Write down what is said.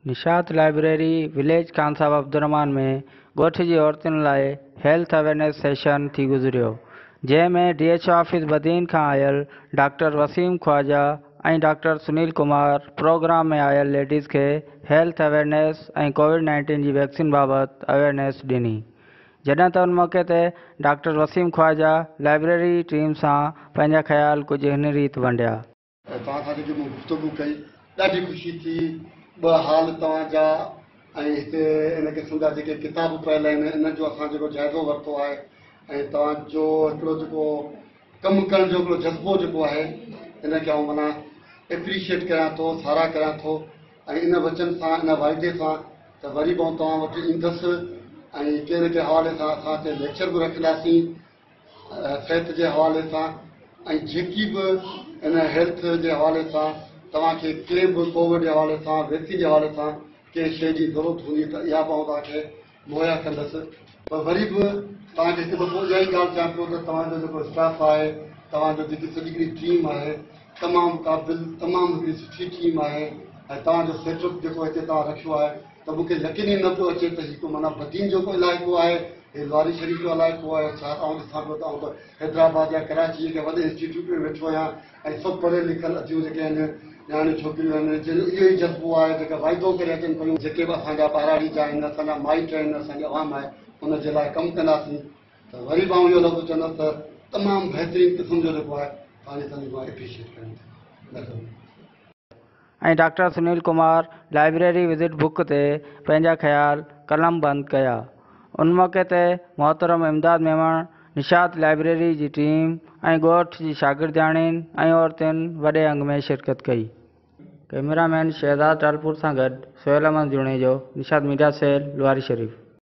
Nishat library village Khansahib Abdurrahman में गोठ जी औरतुनि लाइ हेल्थ अवेयरनेस सेशन थी गुज़रियो, जंहिंमें DHO ऑफिस बदीन खां आयल डॉक्टर वसीम ख्वाजा ऐं डॉक्टर सुनील कुमार प्रोग्राम में आयल लेडीज़ के हेल्थ अवेयरनेस ऐं कोविड-19 जी वैक्सीन बाबति अवेयरनेस ॾिनी। जॾहिं त उन मौक़े ते doctor Waseem Khawaja library team सां पंहिंजा ख़्याल कुझु हिन रीति वंडिया। तव्हां सां जेको गुफ़्तगू कई ॾाढी ख़ुशी थी। ॿ हाल तव्हांजा ऐं हिते इन क़िस्म जा जेके किताब पियल आहिनि इन जो असां जेको जाइज़ो वरितो आहे ऐं तव्हांजो हिकिड़ो जेको कमु करण जो हिकिड़ो जज़्बो जेको आहे इनखे आउं माना एप्रीशिएट कयां थो, साराह कयां थो। ऐं इन वचन सां इन वाइदे सां त वरी बि तव्हां वटि ईंदुसि ऐं कंहिं न कंहिं हवाले सां असां हिते लेक्चर बि रखंदासीं सिहत जे हवाले सां ऐं जेकी बि इन हेल्थ जे हवाले सां तव्हांखे कंहिं बि कोविड जे हवाले सां वैक्सीन जे हवाले सां कंहिं शइ जी ज़रूरत हूंदी त इहा बि आउं तव्हांखे मुहैया कंदुसि। पर वरी बि तव्हांखे हिकु दफ़ो इहा ई ॻाल्हि चवां पियो त तव्हांजो जेको स्टाफ आहे, तव्हांजो जेकी सॼी हिकिड़ी टीम आहे, तमामु क़ाबिल, तमामु हिकिड़ी सुठी टीम आहे ऐं तव्हांजो सेटअप जेको हिते तव्हां रखियो आहे त मूंखे यकीन ई न पियो अचे त हिकु माना बदीन जो को इलाइक़ो आहे, हे लवारी शरीफ़ जो इलाइक़ो आहे। छा आउं ॾिसां पियो त आउं त हैदराबाद या कराची जे वॾे इंस्टीट्यूट में वेठो आहियां ऐं सभु पढ़ियल लिखियल अधूं जेके आहिनि न्याणियूं छोकिरियूं आहिनि जंहिंजो इहो ई जज़्बो आहे जेका वाइदो करे अचनि पियूं, जेके बि असांजा ॿाराड़ी जा आहिनि, असांजा माइट आहिनि, असांजी आवाम आहे, उनजे लाइ कमु कंदासीं। त वरी बि आउं इहो लफ़्ज़ चवंदुसि त तमामु बहितरीनु क़िस्म जो जेको आहे तव्हांजी तनख़्वाह मां एप्रीशिएट कयां। ऐं doctor Sunil Kumar library visit book ते पंहिंजा ख़्याल कलम बंद कया। उन मौक़े ते मोहतरम इमदाद मेमण, निशात लाइब्रेरी जी टीम ऐं ॻोठ जी शागिर्दियाणियुनि ऐं औरतुनि वॾे अंग में शिरकत कई। कैमरामैन शहज़ाद टालपुर सां गॾु सोहेल अहमद जुणेजो, निशात मीडिया सेल, लवारी शरीफ़।